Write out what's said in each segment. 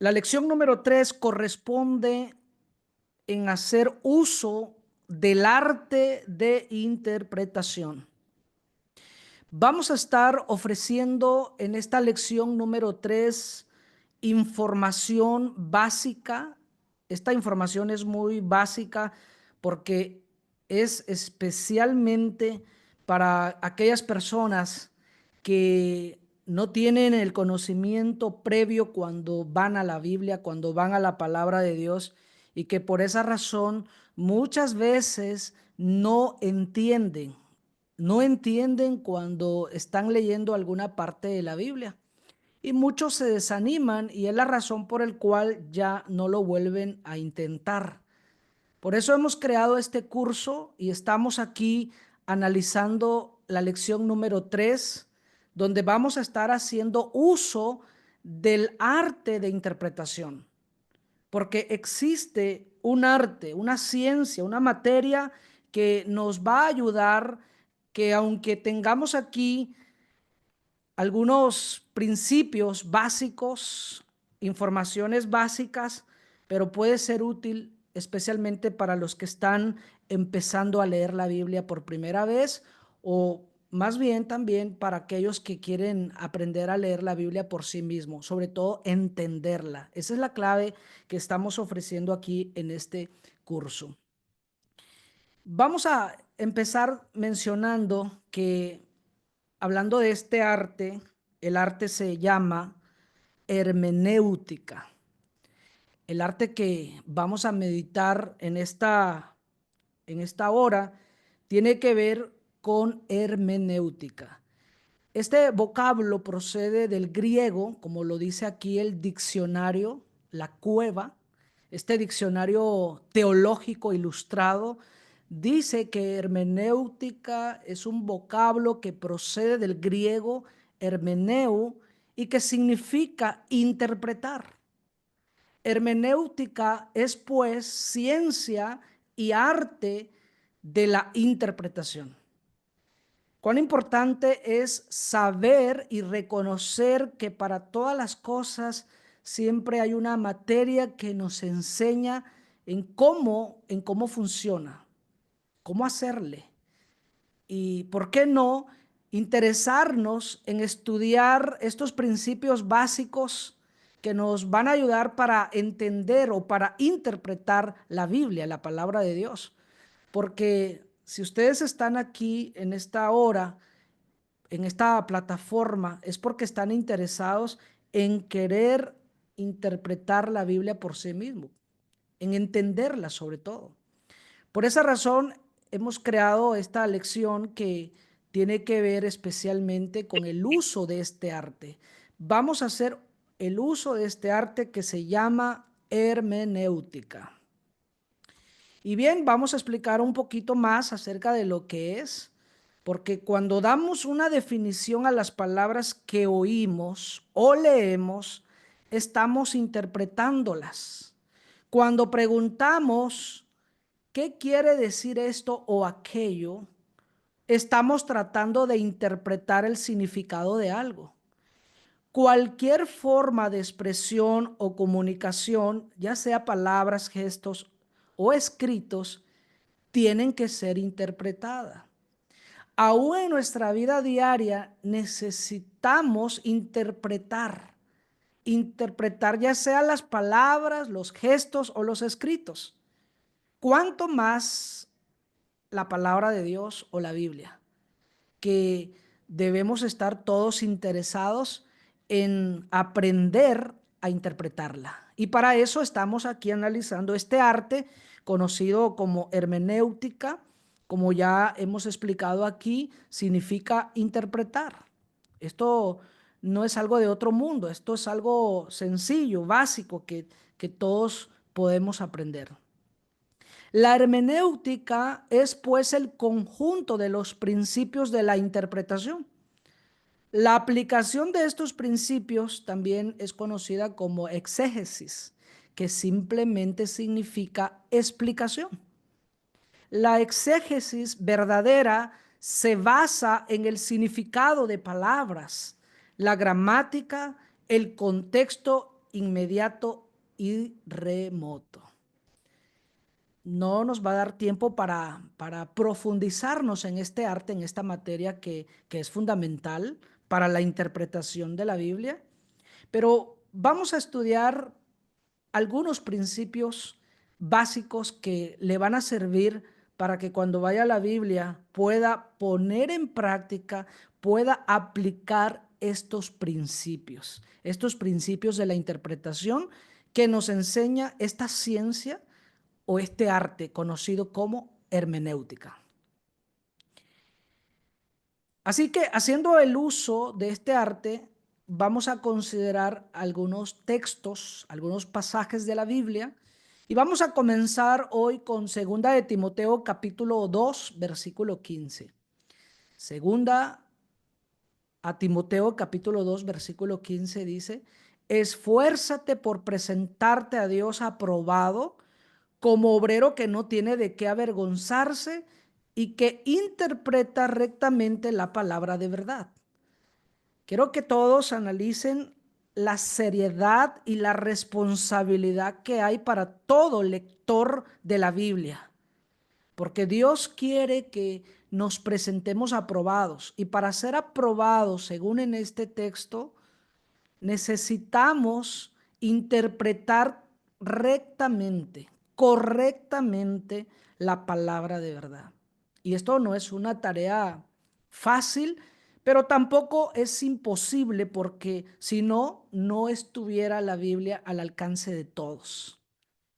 La lección número 3 corresponde en hacer uso del arte de interpretación. Vamos a estar ofreciendo en esta lección número 3 información básica. Esta información es muy básica porque es especialmente para aquellas personas que no tienen el conocimiento previo cuando van a la Biblia, cuando van a la palabra de Dios, y que por esa razón muchas veces no entienden cuando están leyendo alguna parte de la Biblia. Y muchos se desaniman y es la razón por la cual ya no lo vuelven a intentar. Por eso hemos creado este curso y estamos aquí analizando la lección número 3, donde vamos a estar haciendo uso del arte de interpretación. Porque existe un arte, una ciencia, una materia que nos va a ayudar, que aunque tengamos aquí algunos principios básicos, informaciones básicas, pero puede ser útil especialmente para los que están empezando a leer la Biblia por primera vez, o más bien también para aquellos que quieren aprender a leer la Biblia por sí mismos, sobre todo entenderla. Esa es la clave que estamos ofreciendo aquí en este curso. Vamos a empezar mencionando que, hablando de este arte, el arte se llama hermenéutica. El arte que vamos a meditar en esta hora tiene que ver con hermenéutica. Este vocablo procede del griego, como lo dice aquí el diccionario, la cueva. Este diccionario teológico ilustrado dice que hermenéutica es un vocablo que procede del griego hermeneu y que significa interpretar. Hermenéutica es pues ciencia y arte de la interpretación. Cuán importante es saber y reconocer que para todas las cosas siempre hay una materia que nos enseña en cómo funciona, cómo hacerle. Y por qué no interesarnos en estudiar estos principios básicos que nos van a ayudar para entender o para interpretar la Biblia, la palabra de Dios. Porque si ustedes están aquí en esta hora, en esta plataforma, es porque están interesados en querer interpretar la Biblia por sí mismo, en entenderla sobre todo. Por esa razón hemos creado esta lección que tiene que ver especialmente con el uso de este arte. Vamos a hacer el uso de este arte que se llama hermenéutica. Y bien, vamos a explicar un poquito más acerca de lo que es, porque cuando damos una definición a las palabras que oímos o leemos, estamos interpretándolas. Cuando preguntamos qué quiere decir esto o aquello, estamos tratando de interpretar el significado de algo. Cualquier forma de expresión o comunicación, ya sea palabras, gestos o escritos, tienen que ser interpretadas. Aún en nuestra vida diaria necesitamos interpretar ya sea las palabras, los gestos o los escritos. ¿Cuánto más la palabra de Dios o la Biblia? Que debemos estar todos interesados en aprender a interpretarla. Y para eso estamos aquí analizando este arte conocido como hermenéutica. Como ya hemos explicado aquí, significa interpretar. Esto no es algo de otro mundo, esto es algo sencillo, básico, que todos podemos aprender. La hermenéutica es pues el conjunto de los principios de la interpretación. La aplicación de estos principios también es conocida como exégesis, que simplemente significa explicación. La exégesis verdadera se basa en el significado de palabras, la gramática, el contexto inmediato y remoto. No nos va a dar tiempo para profundizarnos en este arte, en esta materia que es fundamental para la interpretación de la Biblia, pero vamos a estudiar algunos principios básicos que le van a servir para que cuando vaya a la Biblia pueda poner en práctica, pueda aplicar estos principios de la interpretación que nos enseña esta ciencia o este arte conocido como hermenéutica. Así que haciendo el uso de este arte, vamos a considerar algunos textos, algunos pasajes de la Biblia, y vamos a comenzar hoy con Segunda de Timoteo capítulo 2, versículo 15. Segunda a Timoteo capítulo 2, versículo 15 dice: esfuérzate por presentarte a Dios aprobado, como obrero que no tiene de qué avergonzarse y que interpreta rectamente la palabra de verdad. Quiero que todos analicen la seriedad y la responsabilidad que hay para todo lector de la Biblia, porque Dios quiere que nos presentemos aprobados, y para ser aprobados, según en este texto, necesitamos interpretar rectamente, correctamente la palabra de verdad. Y esto no es una tarea fácil, pero tampoco es imposible, porque si no, no estuviera la Biblia al alcance de todos.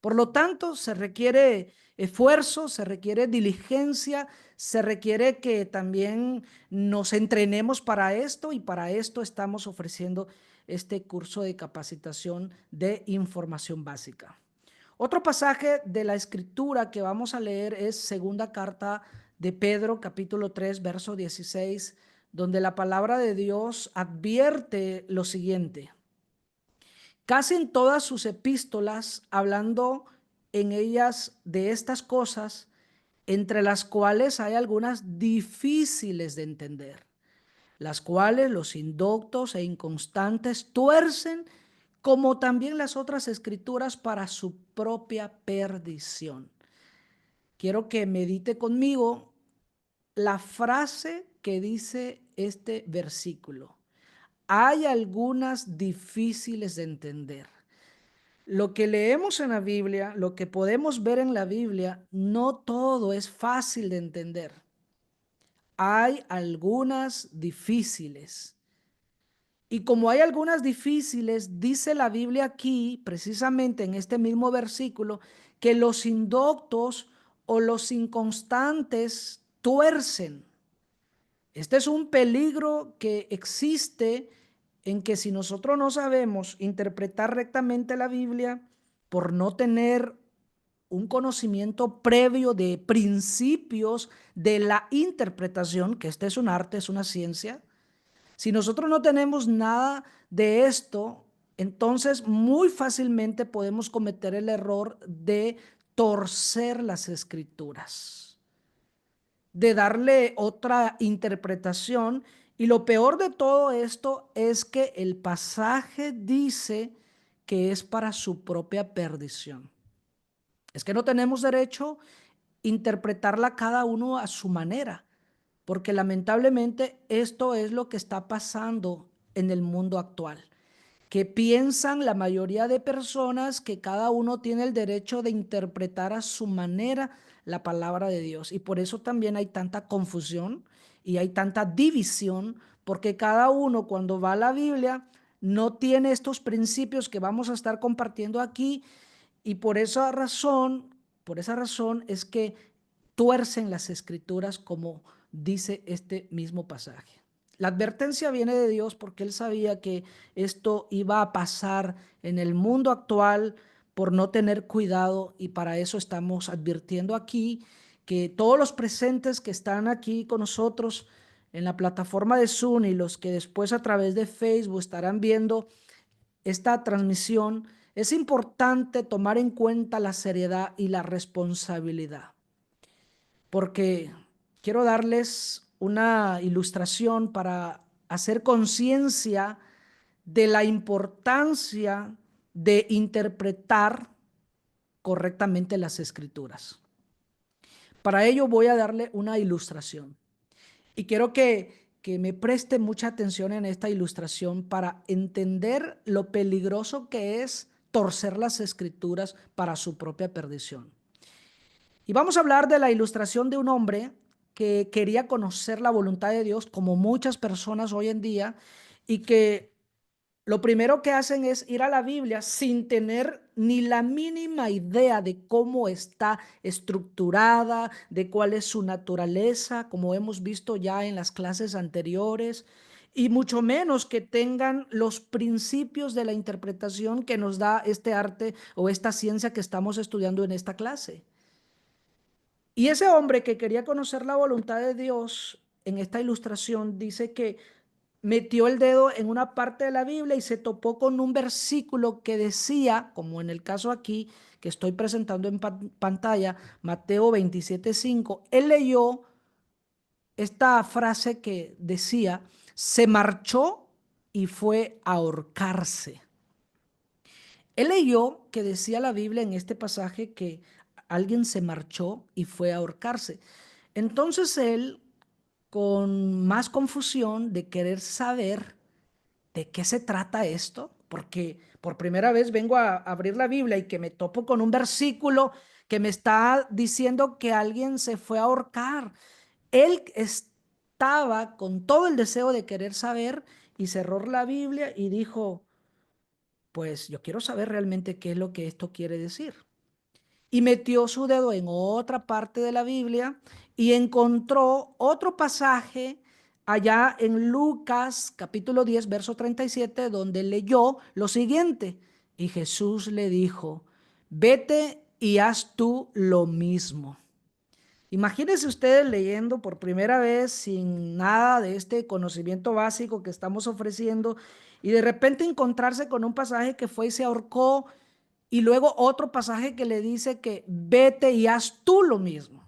Por lo tanto, se requiere esfuerzo, se requiere diligencia, se requiere que también nos entrenemos para esto, y para esto estamos ofreciendo este curso de capacitación de información básica. Otro pasaje de la escritura que vamos a leer es segunda carta de Pedro, capítulo 3, verso 16, donde la palabra de Dios advierte lo siguiente: casi en todas sus epístolas, hablando en ellas de estas cosas, entre las cuales hay algunas difíciles de entender, las cuales los indoctos e inconstantes tuercen, como también las otras escrituras, para su propia perdición. Quiero que medite conmigo la frase que dice este versículo: hay algunas difíciles de entender. Lo que leemos en la Biblia, lo que podemos ver en la Biblia, no todo es fácil de entender. Hay algunas difíciles. Y como hay algunas difíciles, dice la Biblia aquí, precisamente en este mismo versículo, que los indoctos o los inconstantes tuercen. Este es un peligro que existe, en que si nosotros no sabemos interpretar rectamente la Biblia, por no tener un conocimiento previo de principios de la interpretación, que este es un arte, es una ciencia, si nosotros no tenemos nada de esto, entonces muy fácilmente podemos cometer el error de torcer las escrituras, de darle otra interpretación. Y lo peor de todo esto es que el pasaje dice que es para su propia perdición. Es que no tenemos derecho a interpretarla cada uno a su manera, porque lamentablemente esto es lo que está pasando en el mundo actual, que piensan la mayoría de personas que cada uno tiene el derecho de interpretar a su manera la palabra de Dios. Y por eso también hay tanta confusión y hay tanta división, porque cada uno, cuando va a la Biblia, no tiene estos principios que vamos a estar compartiendo aquí, y por esa razón es que tuercen las escrituras, como dice este mismo pasaje. La advertencia viene de Dios, porque Él sabía que esto iba a pasar en el mundo actual por no tener cuidado, y para eso estamos advirtiendo aquí que todos los presentes que están aquí con nosotros en la plataforma de Zoom, y los que después a través de Facebook estarán viendo esta transmisión, es importante tomar en cuenta la seriedad y la responsabilidad, porque quiero darles una ilustración para hacer conciencia de la importancia de interpretar correctamente las escrituras. Para ello voy a darle una ilustración y quiero que me preste mucha atención en esta ilustración para entender lo peligroso que es torcer las escrituras para su propia perdición. Y vamos a hablar de la ilustración de un hombre que quería conocer la voluntad de Dios, como muchas personas hoy en día, y que lo primero que hacen es ir a la Biblia sin tener ni la mínima idea de cómo está estructurada, de cuál es su naturaleza, como hemos visto ya en las clases anteriores, y mucho menos que tengan los principios de la interpretación que nos da este arte o esta ciencia que estamos estudiando en esta clase. Y ese hombre que quería conocer la voluntad de Dios, en esta ilustración dice que metió el dedo en una parte de la Biblia y se topó con un versículo que decía, como en el caso aquí que estoy presentando en pantalla, Mateo 27:5. Él leyó esta frase que decía, se marchó y fue a ahorcarse. Él leyó que decía la Biblia en este pasaje que alguien se marchó y fue a ahorcarse. Entonces él, con más confusión de querer saber de qué se trata esto, porque por primera vez vengo a abrir la Biblia y que me topo con un versículo que me está diciendo que alguien se fue a ahorcar. Él estaba con todo el deseo de querer saber y cerró la Biblia y dijo, pues yo quiero saber realmente qué es lo que esto quiere decir. Y metió su dedo en otra parte de la Biblia y encontró otro pasaje allá en Lucas capítulo 10, verso 37, donde leyó lo siguiente. Y Jesús le dijo, vete y haz tú lo mismo. Imagínense ustedes leyendo por primera vez sin nada de este conocimiento básico que estamos ofreciendo y de repente encontrarse con un pasaje que fue y se ahorcó y luego otro pasaje que le dice que vete y haz tú lo mismo.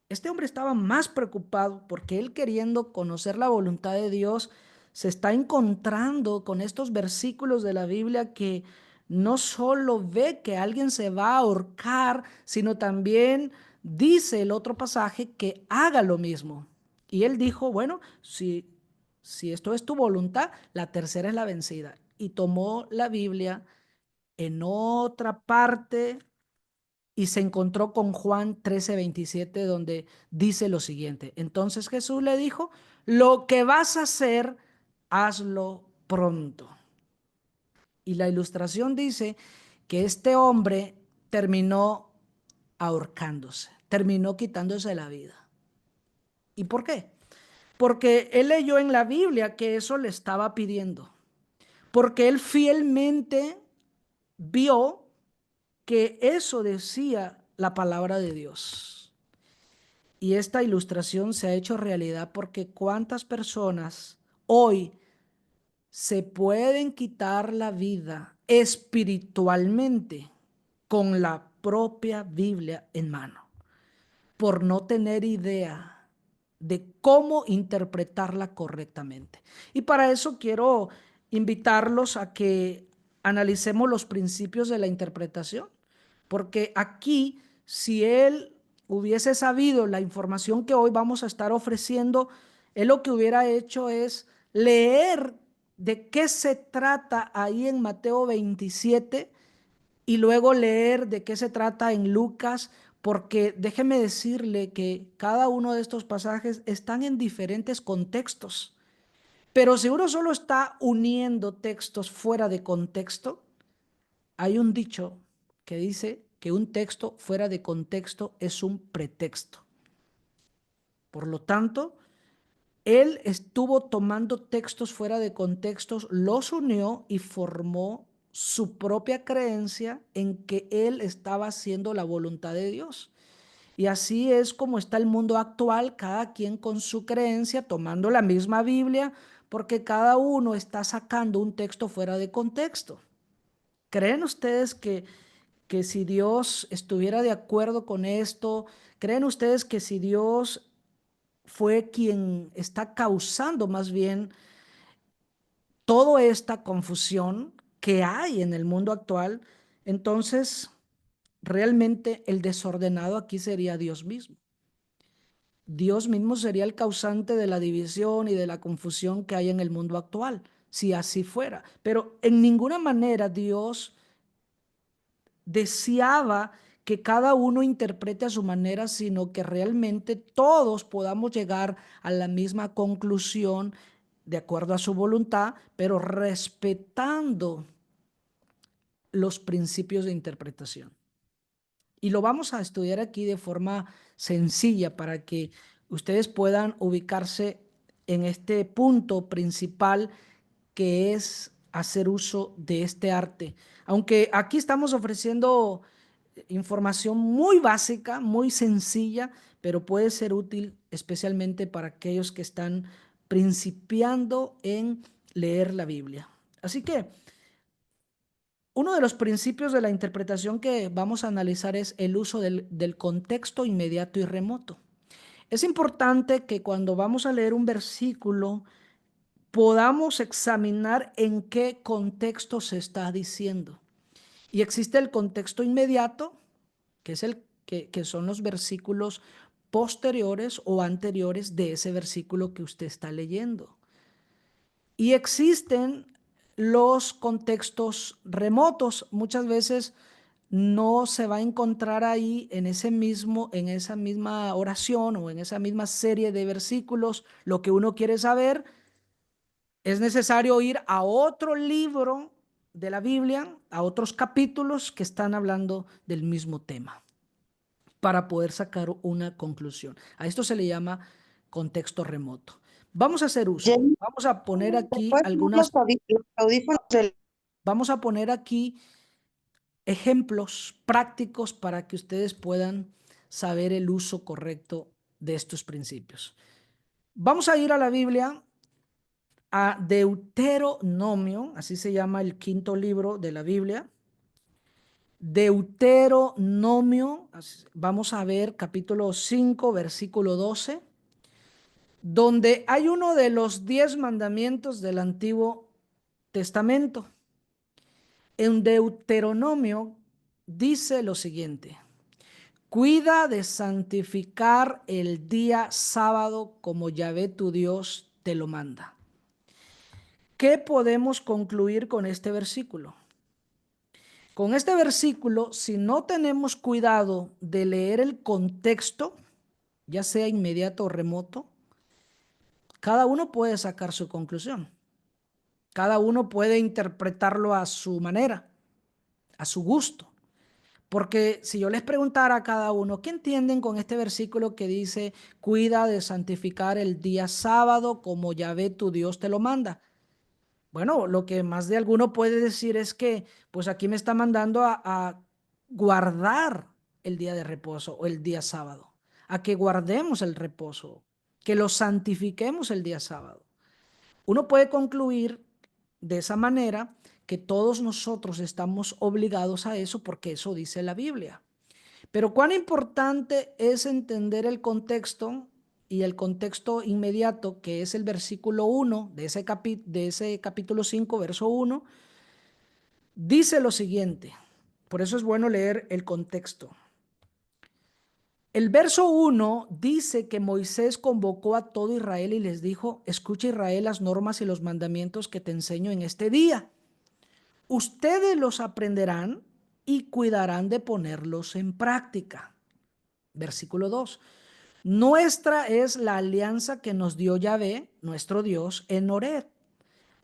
Este hombre estaba más preocupado porque él, queriendo conocer la voluntad de Dios, se está encontrando con estos versículos de la Biblia que no solo ve que alguien se va a ahorcar, sino también dice el otro pasaje que haga lo mismo. Y él dijo, bueno, si esto es tu voluntad, la tercera es la vencida. Y tomó la Biblia en otra parte y se encontró con Juan 13:27, donde dice lo siguiente. Entonces Jesús le dijo, lo que vas a hacer, hazlo pronto. Y la ilustración dice que este hombre terminó ahorcándose, terminó quitándose la vida. ¿Y por qué? Porque él leyó en la Biblia que eso le estaba pidiendo, porque él fielmente vio que eso decía la palabra de Dios. Y esta ilustración se ha hecho realidad porque cuántas personas hoy se pueden quitar la vida espiritualmente con la propia Biblia en mano, por no tener idea de cómo interpretarla correctamente. Y para eso quiero invitarlos a que analicemos los principios de la interpretación, porque aquí, si él hubiese sabido la información que hoy vamos a estar ofreciendo, él lo que hubiera hecho es leer de qué se trata ahí en Mateo 27 y luego leer de qué se trata en Lucas, porque déjeme decirle que cada uno de estos pasajes están en diferentes contextos. Pero si uno solo está uniendo textos fuera de contexto, hay un dicho que dice que un texto fuera de contexto es un pretexto. Por lo tanto, él estuvo tomando textos fuera de contextos, los unió y formó su propia creencia en que él estaba haciendo la voluntad de Dios. Y así es como está el mundo actual, cada quien con su creencia, tomando la misma Biblia, porque cada uno está sacando un texto fuera de contexto. ¿Creen ustedes que si Dios estuviera de acuerdo con esto, creen ustedes que si Dios fue quien está causando más bien toda esta confusión, que hay en el mundo actual, entonces realmente el desordenado aquí sería Dios mismo. Dios mismo sería el causante de la división y de la confusión que hay en el mundo actual, si así fuera. Pero en ninguna manera Dios deseaba que cada uno interprete a su manera, sino que realmente todos podamos llegar a la misma conclusión de acuerdo a su voluntad, pero respetando los principios de interpretación. Y lo vamos a estudiar aquí de forma sencilla para que ustedes puedan ubicarse en este punto principal que es hacer uso de este arte. Aunque aquí estamos ofreciendo información muy básica, muy sencilla, pero puede ser útil especialmente para aquellos que están principiando en leer la Biblia. Así que uno de los principios de la interpretación que vamos a analizar es el uso del contexto inmediato y remoto. Es importante que cuando vamos a leer un versículo podamos examinar en qué contexto se está diciendo. Y existe el contexto inmediato, que es que son los versículos posteriores o anteriores de ese versículo que usted está leyendo. Y existen los contextos remotos. Muchas veces no se va a encontrar ahí en en esa misma oración o en esa misma serie de versículos lo que uno quiere saber. Es necesario ir a otro libro de la Biblia, a otros capítulos que están hablando del mismo tema, para poder sacar una conclusión. A esto se le llama contexto remoto. Vamos a hacer uso. Jenny, Vamos a poner ¿me aquí puedes poner los audífonos vamos a poner aquí ejemplos prácticos para que ustedes puedan saber el uso correcto de estos principios. Vamos a ir a la Biblia, a Deuteronomio, así se llama el quinto libro de la Biblia. Deuteronomio, vamos a ver capítulo 5, versículo 12, donde hay uno de los 10 mandamientos del Antiguo Testamento. En Deuteronomio dice lo siguiente: cuida de santificar el día sábado como Yahvé tu Dios te lo manda. ¿Qué podemos concluir con este versículo? Con este versículo, si no tenemos cuidado de leer el contexto, ya sea inmediato o remoto, cada uno puede sacar su conclusión. Cada uno puede interpretarlo a su manera, a su gusto. Porque si yo les preguntara a cada uno, ¿qué entienden con este versículo que dice, cuida de santificar el día sábado como Yahvé tu Dios te lo manda? Bueno, lo que más de alguno puede decir es que, pues aquí me está mandando a guardar el día de reposo o el día sábado, a que guardemos el reposo, que lo santifiquemos el día sábado. Uno puede concluir de esa manera que todos nosotros estamos obligados a eso porque eso dice la Biblia. Pero cuán importante es entender el contexto y el contexto inmediato, que es el versículo 1 de ese capítulo 5, verso 1, dice lo siguiente. Por eso es bueno leer el contexto. El verso 1 dice que Moisés convocó a todo Israel y les dijo: escucha, Israel, las normas y los mandamientos que te enseño en este día. Ustedes los aprenderán y cuidarán de ponerlos en práctica. Versículo 2. Nuestra es la alianza que nos dio Yahvé, nuestro Dios, en Horeb,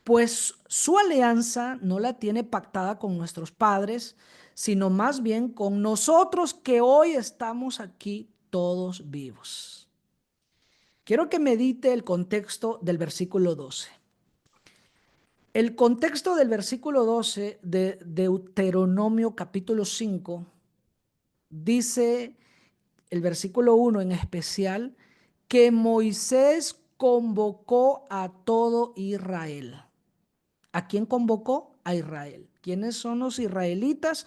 pues su alianza no la tiene pactada con nuestros padres, sino más bien con nosotros que hoy estamos aquí todos vivos. Quiero que medite el contexto del versículo 12. El contexto del versículo 12 de Deuteronomio capítulo 5 dice, el versículo 1 en especial, que Moisés convocó a todo Israel. ¿A quién convocó? A Israel. ¿Quiénes son los israelitas?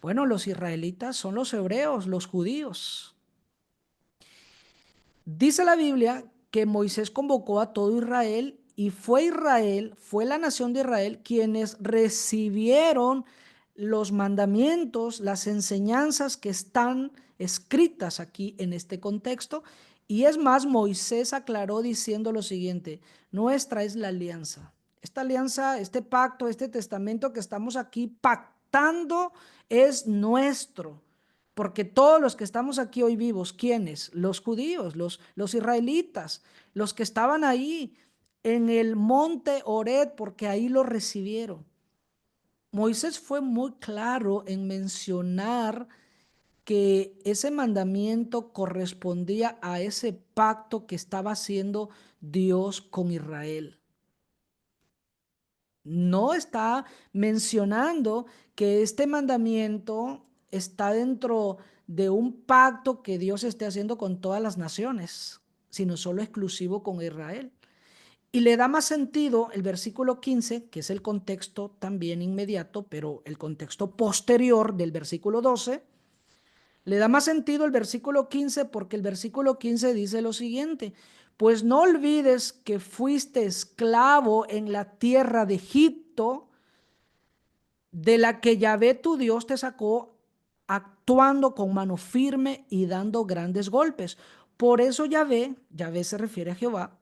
Bueno, los israelitas son los hebreos, los judíos. Dice la Biblia que Moisés convocó a todo Israel y fue Israel, fue la nación de Israel quienes recibieron los mandamientos, las enseñanzas que están escritas aquí en este contexto. Y es más, Moisés aclaró diciendo lo siguiente: nuestra es la alianza. Esta alianza, este pacto, este testamento que estamos aquí pactando es nuestro. Porque todos los que estamos aquí hoy vivos, ¿quiénes? Los judíos, los israelitas, los que estaban ahí en el monte Horeb, porque ahí lo recibieron. Moisés fue muy claro en mencionar que ese mandamiento correspondía a ese pacto que estaba haciendo Dios con Israel. No está mencionando que este mandamiento está dentro de un pacto que Dios esté haciendo con todas las naciones, sino solo exclusivo con Israel. Y le da más sentido el versículo 15, que es el contexto también inmediato, pero el contexto posterior del versículo 12. Le da más sentido el versículo 15 porque el versículo 15 dice lo siguiente: pues no olvides que fuiste esclavo en la tierra de Egipto, de la que Yahvé tu Dios te sacó, actuando con mano firme y dando grandes golpes. Por eso Yahvé se refiere a Jehová,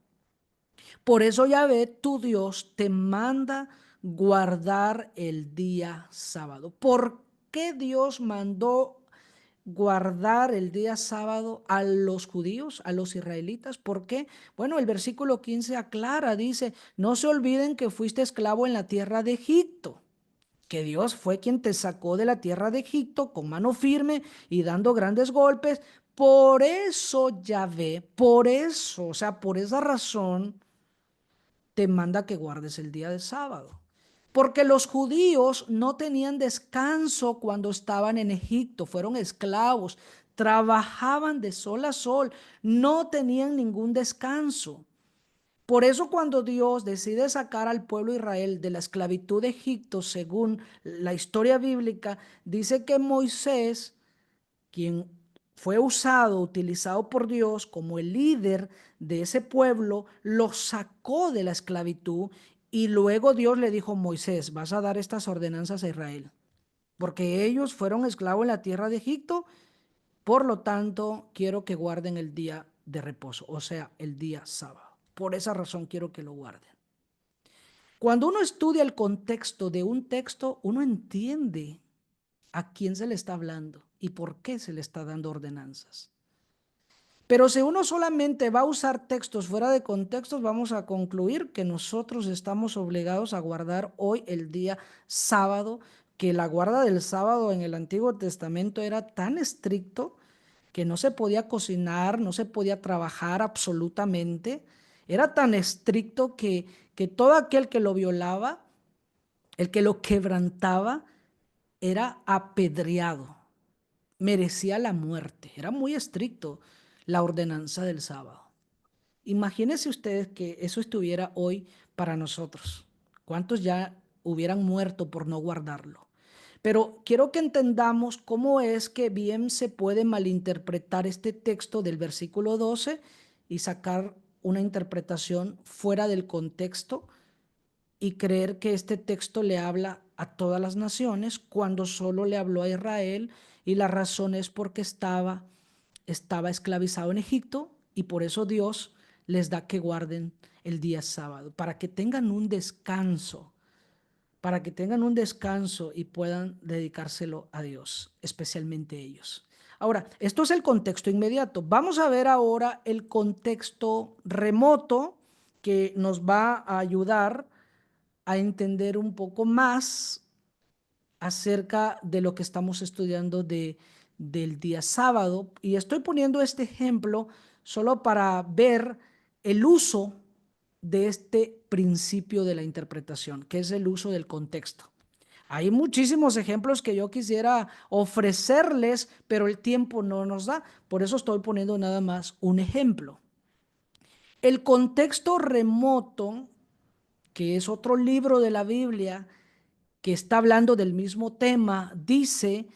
por eso Yahvé tu Dios te manda guardar el día sábado. ¿Por qué Dios mandó guardar el día sábado a los judíos, a los israelitas? ¿Por qué? Bueno, el versículo 15 aclara, dice: no se olviden que fuiste esclavo en la tierra de Egipto, que Dios fue quien te sacó de la tierra de Egipto con mano firme y dando grandes golpes. Por eso Yahvé, por eso, o sea, por esa razón te manda que guardes el día de sábado. Porque los judíos no tenían descanso cuando estaban en Egipto, fueron esclavos, trabajaban de sol a sol, no tenían ningún descanso. Por eso cuando Dios decide sacar al pueblo de Israel de la esclavitud de Egipto, según la historia bíblica, dice que Moisés, quien fue usado, utilizado por Dios como el líder de ese pueblo, lo sacó de la esclavitud y luego Dios le dijo: Moisés, vas a dar estas ordenanzas a Israel, porque ellos fueron esclavos en la tierra de Egipto, por lo tanto quiero que guarden el día de reposo, o sea, el día sábado. Por esa razón quiero que lo guarden. Cuando uno estudia el contexto de un texto, uno entiende a quién se le está hablando y por qué se le está dando ordenanzas. Pero si uno solamente va a usar textos fuera de contextos, vamos a concluir que nosotros estamos obligados a guardar hoy el día sábado, que la guarda del sábado en el Antiguo Testamento era tan estricto que no se podía cocinar, no se podía trabajar absolutamente. Era tan estricto que todo aquel que lo violaba, el que lo quebrantaba, era apedreado, merecía la muerte. Era muy estricto la ordenanza del sábado. Imagínense ustedes que eso estuviera hoy para nosotros. ¿Cuántos ya hubieran muerto por no guardarlo? Pero quiero que entendamos cómo es que bien se puede malinterpretar este texto del versículo 12 y sacar una interpretación fuera del contexto y creer que este texto le habla a todas las naciones cuando solo le habló a Israel, y la razón es porque estaba esclavizado en Egipto y por eso Dios les da que guarden el día sábado, para que tengan un descanso, para que tengan un descanso y puedan dedicárselo a Dios, especialmente ellos. Ahora, esto es el contexto inmediato. Vamos a ver ahora el contexto remoto que nos va a ayudar a entender un poco más acerca de lo que estamos estudiando del día sábado. Y estoy poniendo este ejemplo solo para ver el uso de este principio de la interpretación, que es el uso del contexto. Hay muchísimos ejemplos que yo quisiera ofrecerles, pero el tiempo no nos da. Por eso estoy poniendo nada más un ejemplo. El contexto remoto, que es otro libro de la Biblia que está hablando del mismo tema, dice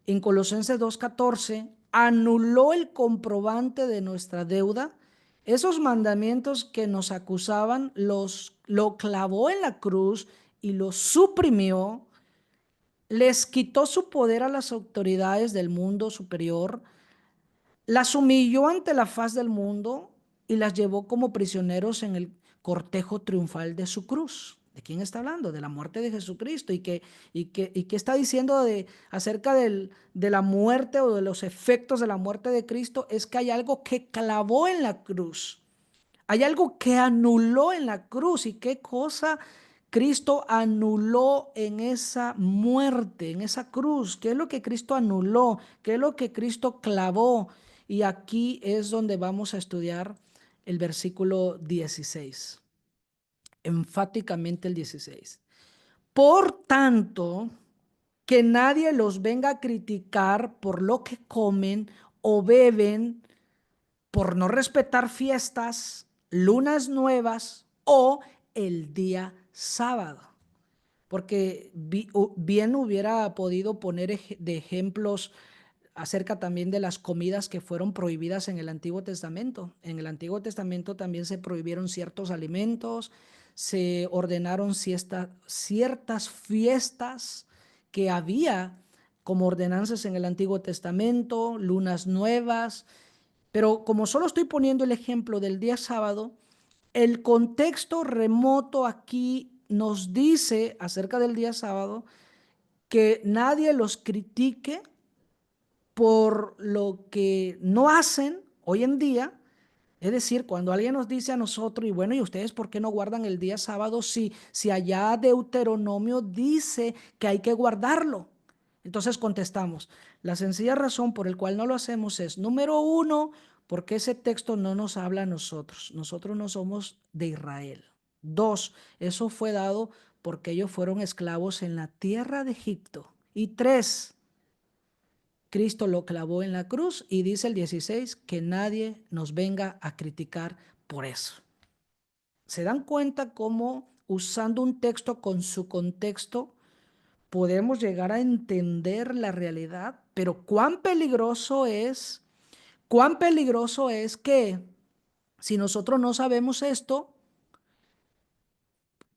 en Colosenses 2:14: anuló el comprobante de nuestra deuda, Esos mandamientos que nos acusaban lo clavó en la cruz y los suprimió, les quitó su poder a las autoridades del mundo superior, las humilló ante la faz del mundo y las llevó como prisioneros en el cortejo triunfal de su cruz. ¿De quién está hablando? De la muerte de Jesucristo. ¿Y qué está diciendo acerca de la muerte o de los efectos de la muerte de Cristo? Es que hay algo que clavó en la cruz. Hay algo que anuló en la cruz. ¿Y qué cosa Cristo anuló en esa muerte, en esa cruz? ¿Qué es lo que Cristo anuló? ¿Qué es lo que Cristo clavó? Y aquí es donde vamos a estudiar el versículo 16, enfáticamente el 16. Por tanto, que nadie los venga a criticar por lo que comen o beben, por no respetar fiestas, lunas nuevas o el día sábado. Porque bien hubiera podido poner de ejemplos acerca también de las comidas que fueron prohibidas en el Antiguo Testamento. En el Antiguo Testamento también se prohibieron ciertos alimentos, se ordenaron ciertas fiestas que había como ordenanzas en el Antiguo Testamento, lunas nuevas, pero como solo estoy poniendo el ejemplo del día sábado, el contexto remoto aquí nos dice acerca del día sábado que nadie los critique por lo que no hacen hoy en día. Es decir, cuando alguien nos dice a nosotros, y bueno, ¿y ustedes por qué no guardan el día sábado si allá Deuteronomio dice que hay que guardarlo? Entonces contestamos, la sencilla razón por el cual no lo hacemos es, número uno, porque ese texto no nos habla a nosotros. Nosotros no somos de Israel. Dos, eso fue dado porque ellos fueron esclavos en la tierra de Egipto. Y tres, Cristo lo clavó en la cruz y dice el 16 que nadie nos venga a criticar por eso. ¿Se dan cuenta cómo usando un texto con su contexto podemos llegar a entender la realidad? Pero cuán peligroso es que si nosotros no sabemos esto,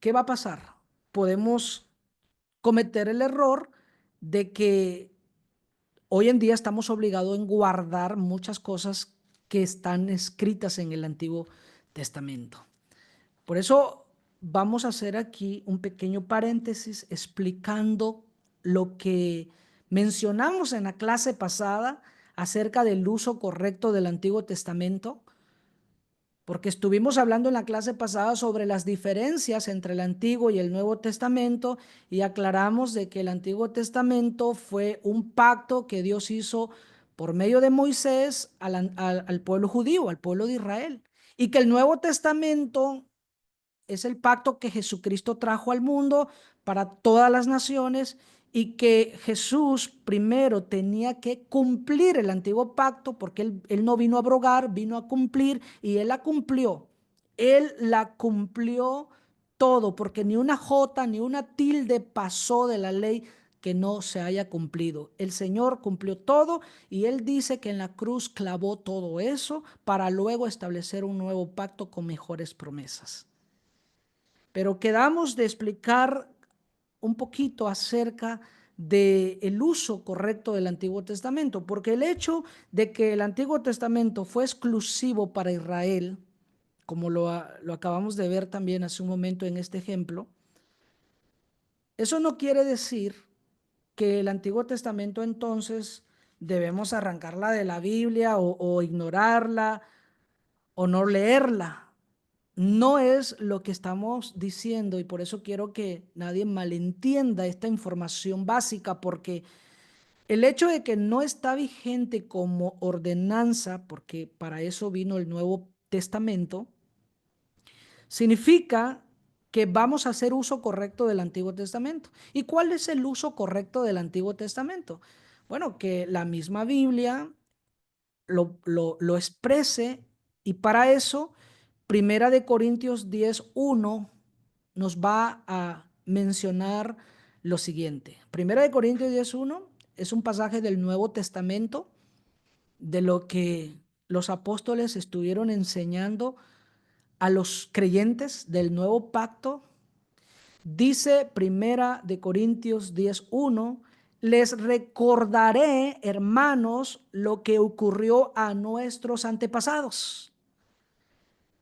¿qué va a pasar? Podemos cometer el error de que hoy en día estamos obligados en guardar muchas cosas que están escritas en el Antiguo Testamento. Por eso vamos a hacer aquí un pequeño paréntesis explicando lo que mencionamos en la clase pasada acerca del uso correcto del Antiguo Testamento, porque estuvimos hablando en la clase pasada sobre las diferencias entre el Antiguo y el Nuevo Testamento y aclaramos de que el Antiguo Testamento fue un pacto que Dios hizo por medio de Moisés al pueblo judío, al pueblo de Israel, y que el Nuevo Testamento es el pacto que Jesucristo trajo al mundo para todas las naciones y que Jesús primero tenía que cumplir el antiguo pacto porque él no vino a abrogar, vino a cumplir y él la cumplió. Él la cumplió todo porque ni una jota ni una tilde pasó de la ley que no se haya cumplido. El Señor cumplió todo y Él dice que en la cruz clavó todo eso para luego establecer un nuevo pacto con mejores promesas. Pero quedamos de explicar un poquito acerca del uso correcto del Antiguo Testamento, porque el hecho de que el Antiguo Testamento fue exclusivo para Israel, como lo acabamos de ver también hace un momento en este ejemplo, eso no quiere decir que el Antiguo Testamento entonces debemos arrancarla de la Biblia o ignorarla o no leerla. No es lo que estamos diciendo y por eso quiero que nadie malentienda esta información básica porque el hecho de que no está vigente como ordenanza, porque para eso vino el Nuevo Testamento, significa que vamos a hacer uso correcto del Antiguo Testamento. ¿Y cuál es el uso correcto del Antiguo Testamento? Bueno, que la misma Biblia lo exprese y para eso Primera de Corintios 10:1 nos va a mencionar lo siguiente. Primera de Corintios 10:1 es un pasaje del Nuevo Testamento de lo que los apóstoles estuvieron enseñando a los creyentes del nuevo pacto. Dice Primera de Corintios 10:1, les recordaré, hermanos, lo que ocurrió a nuestros antepasados.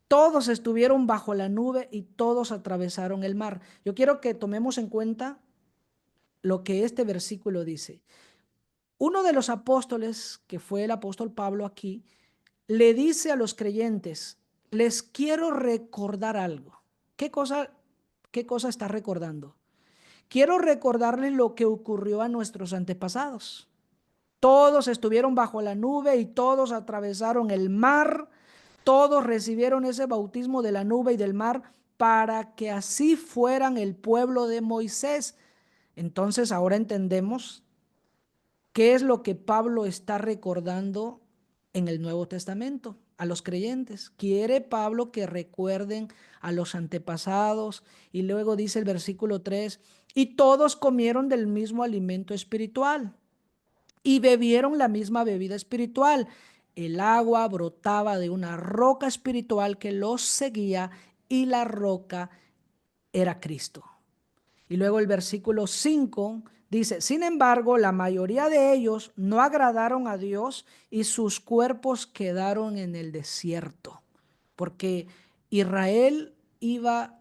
Todos estuvieron bajo la nube y todos atravesaron el mar. Yo quiero que tomemos en cuenta lo que este versículo dice. Uno de los apóstoles, que fue el apóstol Pablo aquí, le dice a los creyentes, les quiero recordar algo. Qué cosa está recordando? Quiero recordarles lo que ocurrió a nuestros antepasados. Todos estuvieron bajo la nube y todos atravesaron el mar. Todos recibieron ese bautismo de la nube y del mar para que así fueran el pueblo de Moisés. Entonces ahora entendemos qué es lo que Pablo está recordando en el Nuevo Testamento a los creyentes. Quiere Pablo que recuerden a los antepasados y luego dice el versículo 3, y todos comieron del mismo alimento espiritual y bebieron la misma bebida espiritual. El agua brotaba de una roca espiritual que los seguía y la roca era Cristo. Y luego el versículo 5 dice, sin embargo, la mayoría de ellos no agradaron a Dios y sus cuerpos quedaron en el desierto, porque Israel iba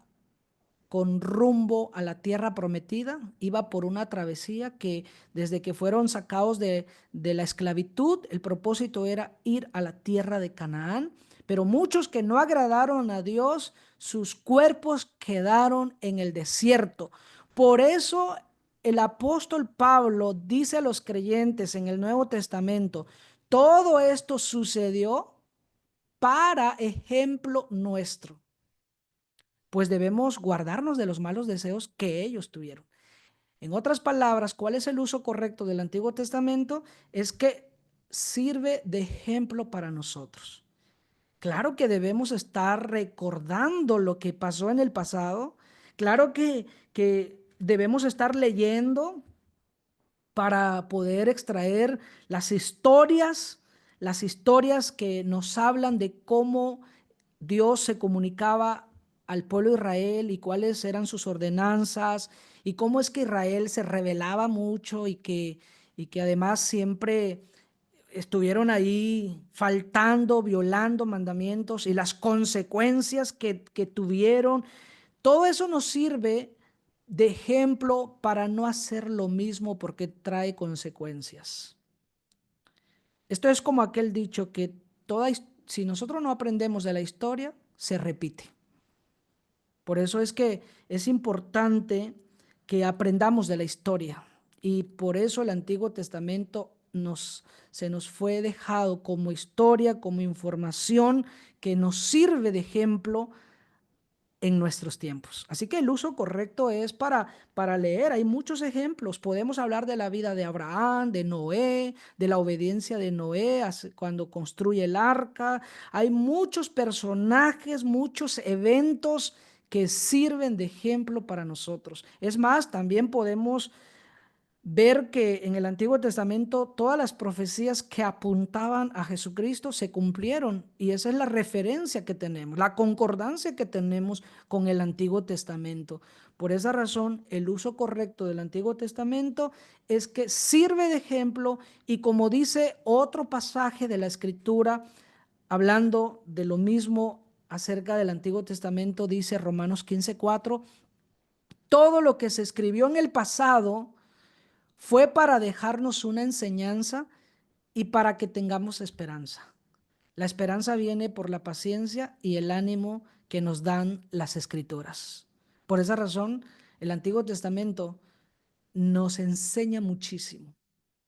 con rumbo a la tierra prometida, iba por una travesía que desde que fueron sacados de la esclavitud, el propósito era ir a la tierra de Canaán, pero muchos que no agradaron a Dios, sus cuerpos quedaron en el desierto. Por eso el apóstol Pablo dice a los creyentes en el Nuevo Testamento, todo esto sucedió para ejemplo nuestro, pues debemos guardarnos de los malos deseos que ellos tuvieron. En otras palabras, ¿cuál es el uso correcto del Antiguo Testamento? Es que sirve de ejemplo para nosotros. Claro que debemos estar recordando lo que pasó en el pasado. Claro que debemos estar leyendo para poder extraer las historias que nos hablan de cómo Dios se comunicaba al pueblo de Israel y cuáles eran sus ordenanzas y cómo es que Israel se rebelaba mucho y que además siempre estuvieron ahí faltando, violando mandamientos y las consecuencias que tuvieron. Todo eso nos sirve de ejemplo para no hacer lo mismo porque trae consecuencias. Esto es como aquel dicho que si nosotros no aprendemos de la historia, se repite. Por eso es que es importante que aprendamos de la historia y por eso el Antiguo Testamento se nos fue dejado como historia, como información que nos sirve de ejemplo en nuestros tiempos. Así que el uso correcto es para leer. Hay muchos ejemplos. Podemos hablar de la vida de Abraham, de Noé, de la obediencia de Noé cuando construye el arca. Hay muchos personajes, muchos eventos que sirven de ejemplo para nosotros. Es más, también podemos ver que en el Antiguo Testamento todas las profecías que apuntaban a Jesucristo se cumplieron y esa es la referencia que tenemos, la concordancia que tenemos con el Antiguo Testamento. Por esa razón, el uso correcto del Antiguo Testamento es que sirve de ejemplo y como dice otro pasaje de la Escritura, hablando de lo mismo acerca del Antiguo Testamento, dice Romanos 15:4, todo lo que se escribió en el pasado fue para dejarnos una enseñanza y para que tengamos esperanza. La esperanza viene por la paciencia y el ánimo que nos dan las escrituras. Por esa razón, el Antiguo Testamento nos enseña muchísimo,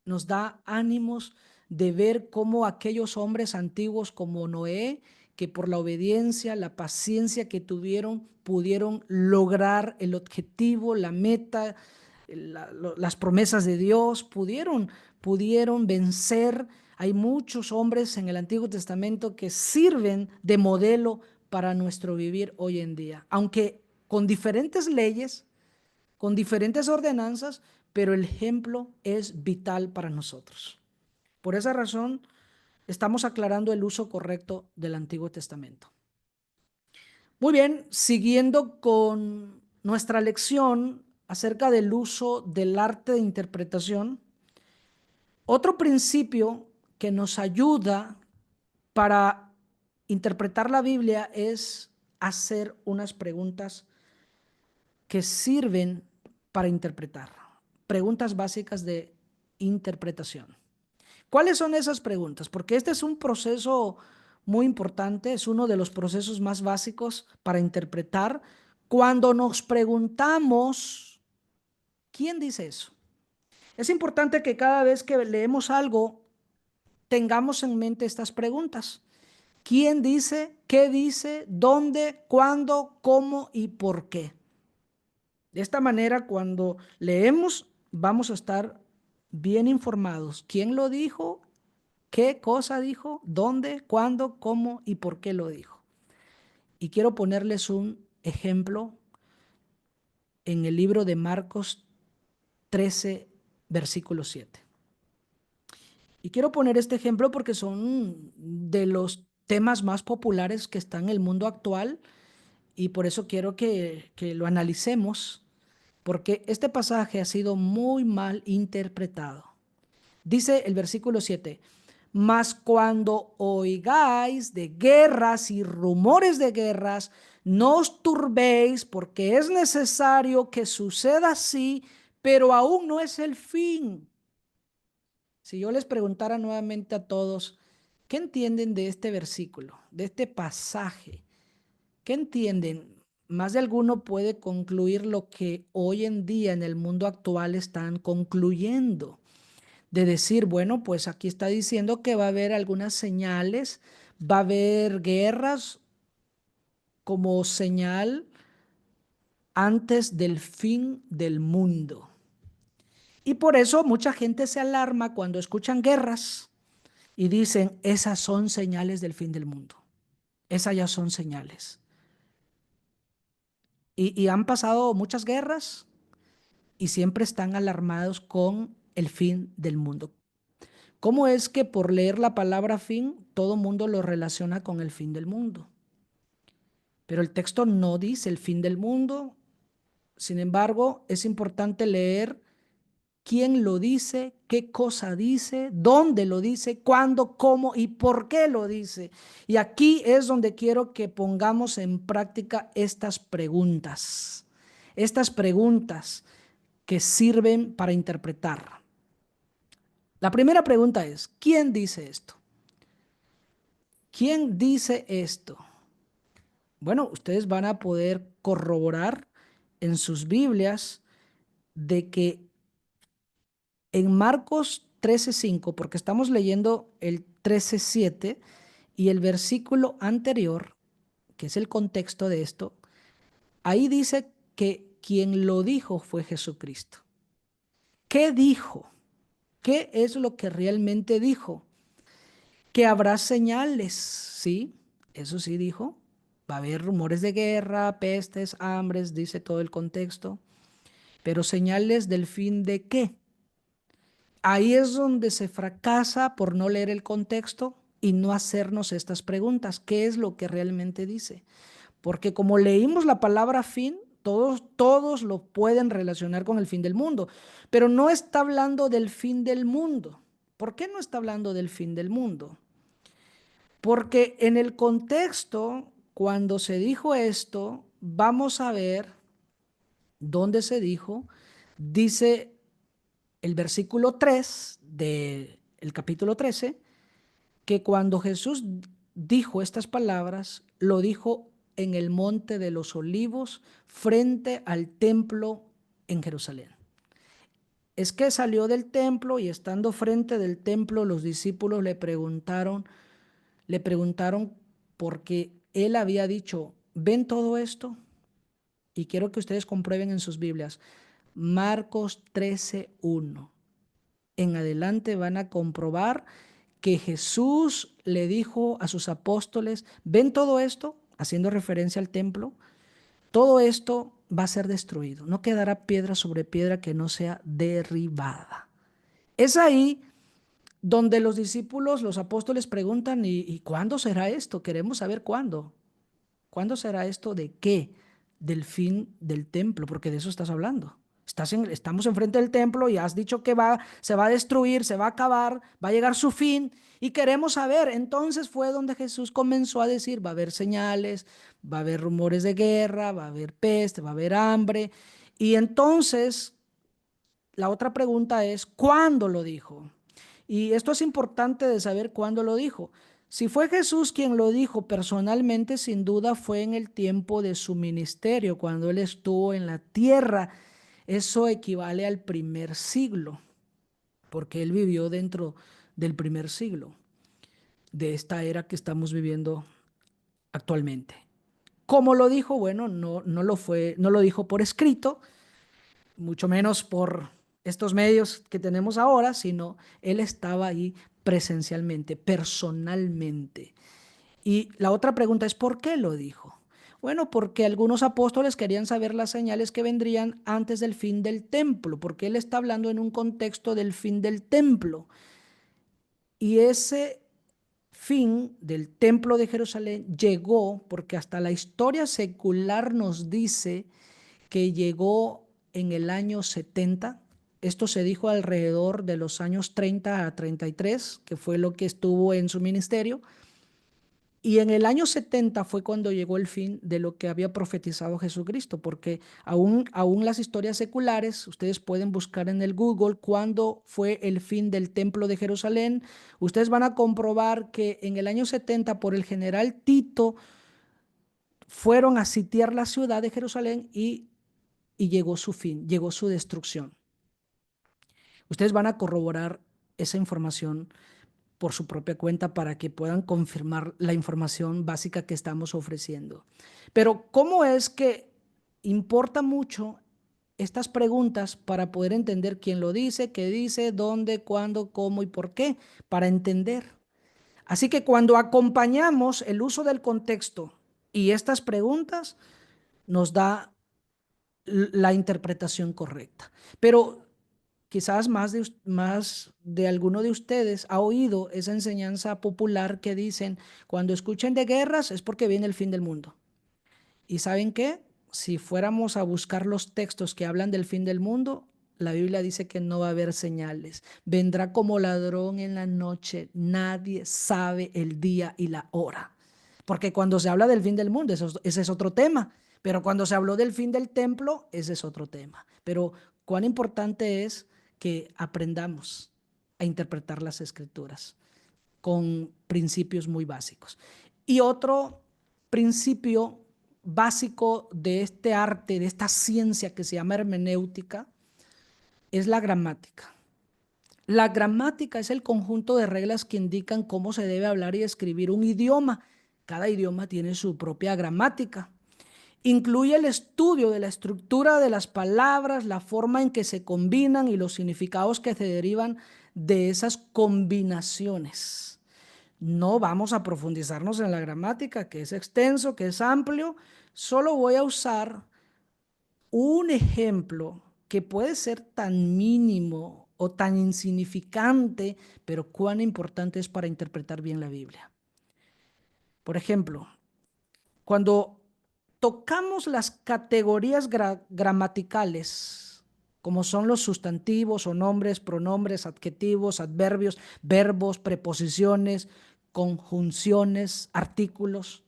nos da ánimos de ver cómo aquellos hombres antiguos como Noé, que por la obediencia, la paciencia que tuvieron, pudieron lograr el objetivo, la meta, las promesas de Dios, pudieron vencer. Hay muchos hombres en el Antiguo Testamento que sirven de modelo para nuestro vivir hoy en día, aunque con diferentes leyes, con diferentes ordenanzas, pero el ejemplo es vital para nosotros. Por esa razón, estamos aclarando el uso correcto del Antiguo Testamento. Muy bien, siguiendo con nuestra lección acerca del uso del arte de interpretación, otro principio que nos ayuda para interpretar la Biblia es hacer unas preguntas que sirven para interpretar, preguntas básicas de interpretación. ¿Cuáles son esas preguntas? Porque este es un proceso muy importante, es uno de los procesos más básicos para interpretar. Cuando nos preguntamos, ¿quién dice eso? Es importante que cada vez que leemos algo, tengamos en mente estas preguntas. ¿Quién dice? ¿Qué dice? ¿Dónde? ¿Cuándo? ¿Cómo? ¿Y por qué? De esta manera, cuando leemos, vamos a estar bien informados. ¿Quién lo dijo? ¿Qué cosa dijo? ¿Dónde? ¿Cuándo? ¿Cómo? ¿Y por qué lo dijo? Y quiero ponerles un ejemplo en el libro de Marcos 13, versículo 7. Y quiero poner este ejemplo porque son de los temas más populares que están en el mundo actual y por eso quiero que lo analicemos, porque este pasaje ha sido muy mal interpretado. Dice el versículo 7, mas cuando oigáis de guerras y rumores de guerras, no os turbéis porque es necesario que suceda así, pero aún no es el fin. Si yo les preguntara nuevamente a todos, ¿qué entienden de este versículo, de este pasaje? ¿Qué entienden? Más de alguno puede concluir lo que hoy en día en el mundo actual están concluyendo. De decir, bueno, pues aquí está diciendo que va a haber algunas señales, va a haber guerras como señal antes del fin del mundo. Y por eso mucha gente se alarma cuando escuchan guerras y dicen, esas son señales del fin del mundo. Esas ya son señales. Y han pasado muchas guerras y siempre están alarmados con el fin del mundo. ¿Cómo es que por leer la palabra fin, todo mundo lo relaciona con el fin del mundo? Pero el texto no dice el fin del mundo. Sin embargo, es importante leer quién lo dice, qué cosa dice, dónde lo dice, cuándo, cómo y por qué lo dice. Y aquí es donde quiero que pongamos en práctica estas preguntas. Estas preguntas que sirven para interpretar. La primera pregunta es, ¿quién dice esto? ¿Quién dice esto? Bueno, ustedes van a poder corroborar en sus Biblias de que en Marcos 13:5, porque estamos leyendo el 13:7 y el versículo anterior, que es el contexto de esto, ahí dice que quien lo dijo fue Jesucristo. ¿Qué dijo? ¿Qué es lo que realmente dijo? Que habrá señales, ¿sí? Eso sí dijo. Va a haber rumores de guerra, pestes, hambres, dice todo el contexto. Pero señales del fin de qué. Ahí es donde se fracasa por no leer el contexto y no hacernos estas preguntas. ¿Qué es lo que realmente dice? Porque como leímos la palabra fin, todos lo pueden relacionar con el fin del mundo, pero no está hablando del fin del mundo. ¿Por qué no está hablando del fin del mundo? Porque en el contexto, cuando se dijo esto, vamos a ver dónde se dijo. Dice el versículo 3 del capítulo 13, que cuando Jesús dijo estas palabras, lo dijo en el monte de los olivos frente al templo en Jerusalén. Es que salió del templo y estando frente del templo, los discípulos le preguntaron porque él había dicho, ¿ven todo esto? Y quiero que ustedes comprueben en sus Biblias, Marcos 13:1. En adelante van a comprobar que Jesús le dijo a sus apóstoles, ¿ven todo esto? Haciendo referencia al templo, todo esto va a ser destruido, no quedará piedra sobre piedra que no sea derribada. Es ahí donde los discípulos, los apóstoles preguntan, ¿y cuándo será esto? Queremos saber cuándo. ¿Cuándo será esto de qué? Del fin del templo, porque de eso estás hablando. Estamos enfrente del templo y has dicho que se va a destruir, se va a acabar, va a llegar su fin y queremos saber. Entonces fue donde Jesús comenzó a decir, va a haber señales, va a haber rumores de guerra, va a haber peste, va a haber hambre. Y entonces la otra pregunta es, ¿cuándo lo dijo? Y esto es importante de saber cuándo lo dijo. Si fue Jesús quien lo dijo personalmente, sin duda fue en el tiempo de su ministerio, cuando él estuvo en la tierra. Eso equivale al primer siglo, porque él vivió dentro del primer siglo, de esta era que estamos viviendo actualmente. ¿Cómo lo dijo? Bueno, no lo dijo por escrito, mucho menos por estos medios que tenemos ahora, sino él estaba ahí presencialmente, personalmente. Y la otra pregunta es, ¿por qué lo dijo? Bueno, porque algunos apóstoles querían saber las señales que vendrían antes del fin del templo, porque él está hablando en un contexto del fin del templo. Y ese fin del templo de Jerusalén llegó porque hasta la historia secular nos dice que llegó en el año 70. Esto se dijo alrededor de los años 30 a 33, que fue lo que estuvo en su ministerio. Y en el año 70 fue cuando llegó el fin de lo que había profetizado Jesucristo, porque aún las historias seculares, ustedes pueden buscar en el Google cuándo fue el fin del templo de Jerusalén. Ustedes van a comprobar que en el año 70 por el general Tito fueron a sitiar la ciudad de Jerusalén y llegó su fin, llegó su destrucción. Ustedes van a corroborar esa información por su propia cuenta para que puedan confirmar la información básica que estamos ofreciendo. Pero ¿cómo es que importa mucho estas preguntas para poder entender quién lo dice, qué dice, dónde, cuándo, cómo y por qué? Para entender. Así que cuando acompañamos el uso del contexto y estas preguntas, nos da la interpretación correcta. Pero quizás más de alguno de ustedes ha oído esa enseñanza popular que dicen, cuando escuchen de guerras es porque viene el fin del mundo. ¿Y saben qué? Si fuéramos a buscar los textos que hablan del fin del mundo, la Biblia dice que no va a haber señales. Vendrá como ladrón en la noche. Nadie sabe el día y la hora. Porque cuando se habla del fin del mundo, ese es otro tema. Pero cuando se habló del fin del templo, ese es otro tema. Pero cuán importante es que aprendamos a interpretar las escrituras con principios muy básicos. Y otro principio básico de este arte, de esta ciencia que se llama hermenéutica, es la gramática. La gramática es el conjunto de reglas que indican cómo se debe hablar y escribir un idioma. Cada idioma tiene su propia gramática. Incluye el estudio de la estructura de las palabras, la forma en que se combinan y los significados que se derivan de esas combinaciones. No vamos a profundizarnos en la gramática, que es extenso, que es amplio. Solo voy a usar un ejemplo que puede ser tan mínimo o tan insignificante, pero cuán importante es para interpretar bien la Biblia. Por ejemplo, cuando tocamos las categorías gramaticales, como son los sustantivos o nombres, pronombres, adjetivos, adverbios, verbos, preposiciones, conjunciones, artículos,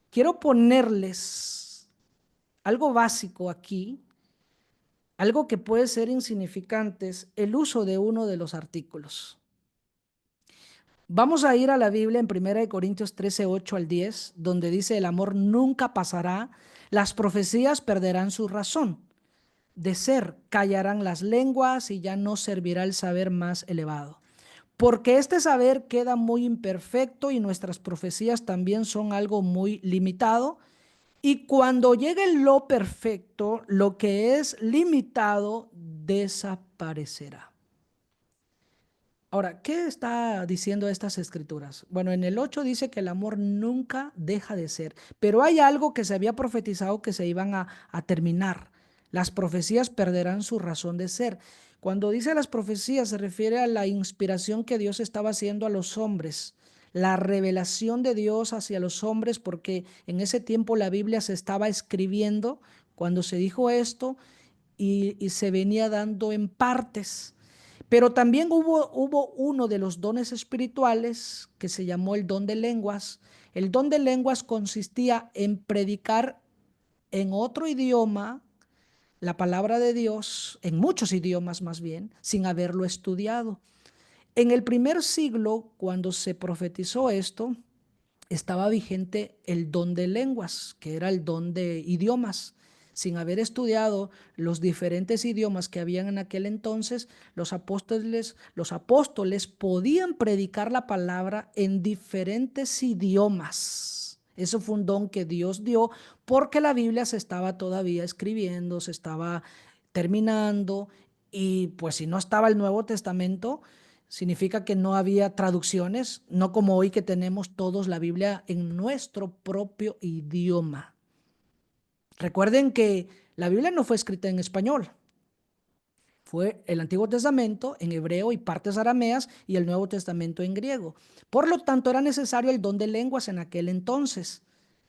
quiero ponerles algo básico aquí, algo que puede ser insignificante, es el uso de uno de los artículos. Vamos a ir a la Biblia en 1 Corintios 13, 8 al 10, donde dice, el amor nunca pasará, las profecías perderán su razón de ser, callarán las lenguas y ya no servirá el saber más elevado. Porque este saber queda muy imperfecto y nuestras profecías también son algo muy limitado. Y cuando llegue lo perfecto, lo que es limitado desaparecerá. Ahora, ¿qué está diciendo estas escrituras? Bueno, en el 8 dice que el amor nunca deja de ser, pero hay algo que se había profetizado que se iban a terminar. Las profecías perderán su razón de ser. Cuando dice las profecías se refiere a la inspiración que Dios estaba haciendo a los hombres, la revelación de Dios hacia los hombres, porque en ese tiempo la Biblia se estaba escribiendo cuando se dijo esto y se venía dando en partes. Pero también hubo uno de los dones espirituales que se llamó el don de lenguas. El don de lenguas consistía en predicar en otro idioma la palabra de Dios, en muchos idiomas más bien, sin haberlo estudiado. En el primer siglo, cuando se profetizó esto, estaba vigente el don de lenguas, que era el don de idiomas. Sin haber estudiado los diferentes idiomas que habían en aquel entonces, los apóstoles podían predicar la palabra en diferentes idiomas. Eso fue un don que Dios dio porque la Biblia se estaba todavía escribiendo, se estaba terminando y pues si no estaba el Nuevo Testamento, significa que no había traducciones, no como hoy que tenemos todos la Biblia en nuestro propio idioma. Recuerden que la Biblia no fue escrita en español, fue el Antiguo Testamento en hebreo y partes arameas y el Nuevo Testamento en griego. Por lo tanto, era necesario el don de lenguas en aquel entonces.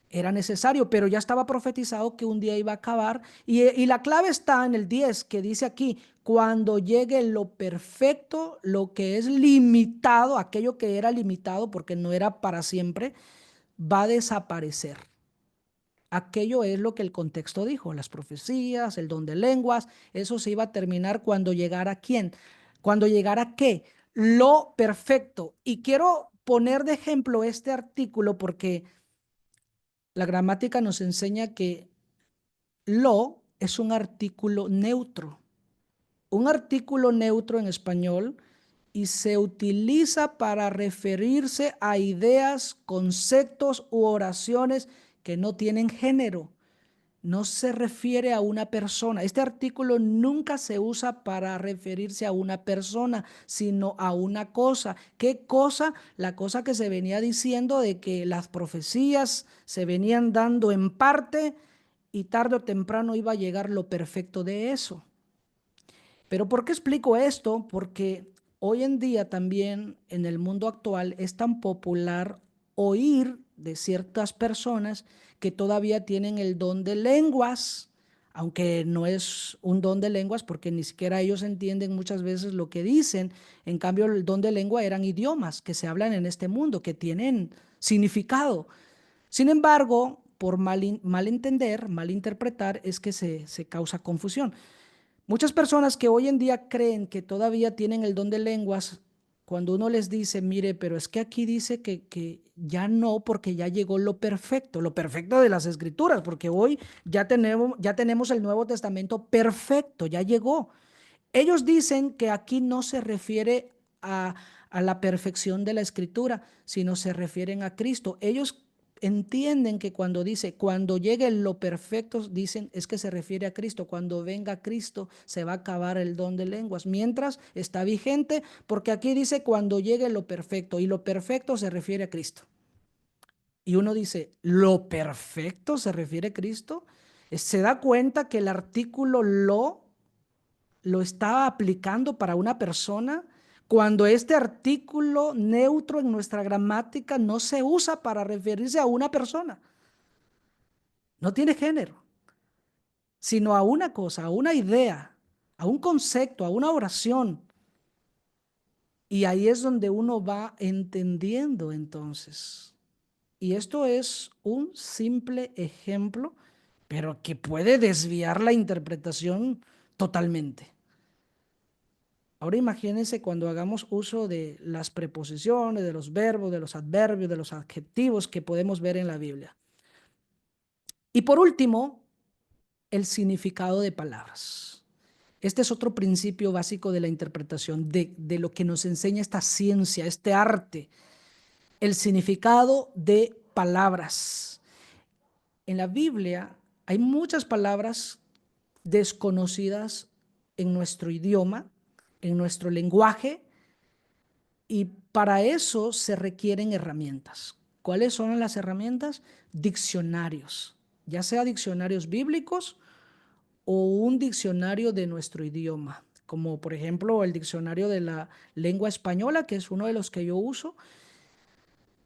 Era necesario, pero ya estaba profetizado que un día iba a acabar. Y la clave está en el 10 que dice aquí, cuando llegue lo perfecto, lo que es limitado, aquello que era limitado porque no era para siempre, va a desaparecer. Aquello es lo que el contexto dijo, las profecías, el don de lenguas, eso se iba a terminar cuando llegara quién, cuando llegara qué, lo perfecto. Y quiero poner de ejemplo este artículo porque la gramática nos enseña que lo es un artículo neutro. Un artículo neutro en español y se utiliza para referirse a ideas, conceptos u oraciones que no tienen género. No se refiere a una persona. Este artículo nunca se usa para referirse a una persona, sino a una cosa. ¿Qué cosa? La cosa que se venía diciendo de que las profecías se venían dando en parte y tarde o temprano iba a llegar lo perfecto de eso. Pero ¿por qué explico esto? Porque hoy en día también en el mundo actual es tan popular oír de ciertas personas que todavía tienen el don de lenguas, aunque no es un don de lenguas porque ni siquiera ellos entienden muchas veces lo que dicen. En cambio, el don de lengua eran idiomas que se hablan en este mundo, que tienen significado. Sin embargo, por mal entender, mal interpretar, es que se causa confusión. Muchas personas que hoy en día creen que todavía tienen el don de lenguas, cuando uno les dice, mire, pero es que aquí dice que ya no, porque ya llegó lo perfecto de las escrituras, porque hoy ya tenemos el Nuevo Testamento perfecto, ya llegó. Ellos dicen que aquí no se refiere a la perfección de la escritura, sino se refieren a Cristo. Ellos entienden que cuando dice, cuando llegue lo perfecto, dicen, es que se refiere a Cristo. Cuando venga Cristo, se va a acabar el don de lenguas. Mientras está vigente, porque aquí dice, cuando llegue lo perfecto, y lo perfecto se refiere a Cristo. Y uno dice, ¿lo perfecto se refiere a Cristo? Se da cuenta que el artículo lo está aplicando para una persona cuando este artículo neutro en nuestra gramática no se usa para referirse a una persona. No tiene género, sino a una cosa, a una idea, a un concepto, a una oración. Y ahí es donde uno va entendiendo entonces. Y esto es un simple ejemplo, pero que puede desviar la interpretación totalmente. Ahora imagínense cuando hagamos uso de las preposiciones, de los verbos, de los adverbios, de los adjetivos que podemos ver en la Biblia. Y por último, el significado de palabras. Este es otro principio básico de la interpretación, de lo que nos enseña esta ciencia, este arte, el significado de palabras. En la Biblia hay muchas palabras desconocidas en nuestro idioma, en nuestro lenguaje, y para eso se requieren herramientas. ¿Cuáles son las herramientas? Diccionarios, ya sea diccionarios bíblicos o un diccionario de nuestro idioma, como por ejemplo el diccionario de la lengua española, que es uno de los que yo uso,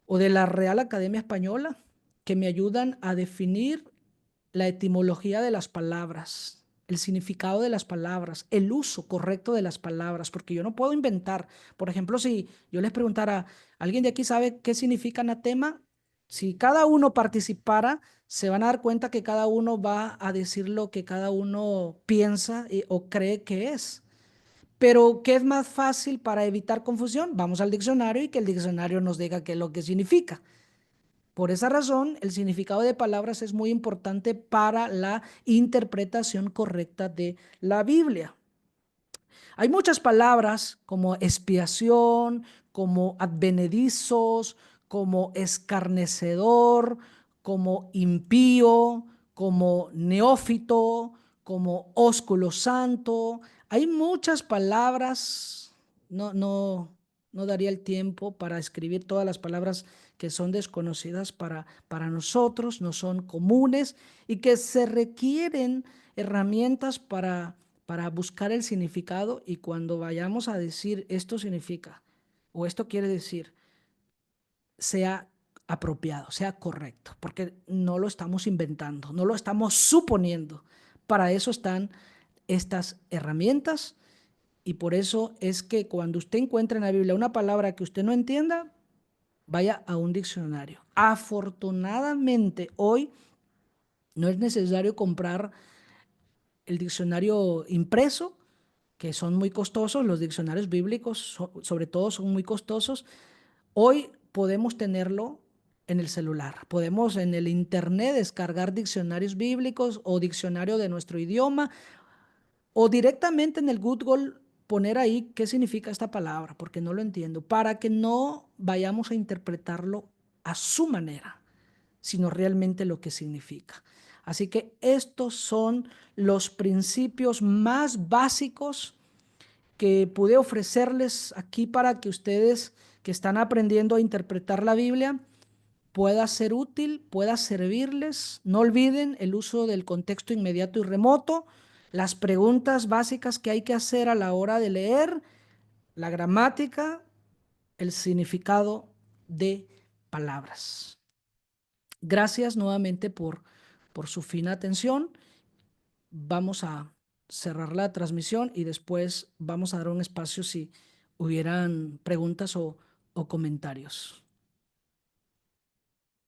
o de la Real Academia Española, que me ayudan a definir la etimología de las palabras, el significado de las palabras, el uso correcto de las palabras, porque yo no puedo inventar. Por ejemplo, si yo les preguntara, ¿alguien de aquí sabe qué significa anatema? Si cada uno participara, se van a dar cuenta que cada uno va a decir lo que cada uno piensa o cree que es. Pero, ¿qué es más fácil para evitar confusión? Vamos al diccionario y que el diccionario nos diga qué es lo que significa. Por esa razón, el significado de palabras es muy importante para la interpretación correcta de la Biblia. Hay muchas palabras como expiación, como advenedizos, como escarnecedor, como impío, como neófito, como ósculo santo. Hay muchas palabras, no daría el tiempo para escribir todas las palabras que son desconocidas para nosotros, no son comunes y que se requieren herramientas para buscar el significado y cuando vayamos a decir esto significa o esto quiere decir, sea apropiado, sea correcto, porque no lo estamos inventando, no lo estamos suponiendo. Para eso están estas herramientas y por eso es que cuando usted encuentre en la Biblia una palabra que usted no entienda, vaya a un diccionario. Afortunadamente, hoy no es necesario comprar el diccionario impreso, que son muy costosos, los diccionarios bíblicos sobre todo son muy costosos. Hoy podemos tenerlo en el celular, podemos en el internet descargar diccionarios bíblicos o diccionario de nuestro idioma o directamente en el Google poner ahí qué significa esta palabra, porque no lo entiendo, para que no vayamos a interpretarlo a su manera, sino realmente lo que significa. Así que estos son los principios más básicos que pude ofrecerles aquí para que ustedes que están aprendiendo a interpretar la Biblia pueda ser útil, pueda servirles. No olviden el uso del contexto inmediato y remoto, las preguntas básicas que hay que hacer a la hora de leer, la gramática, el significado de palabras. Gracias nuevamente por su fina atención. Vamos a cerrar la transmisión y después vamos a dar un espacio si hubieran preguntas o comentarios.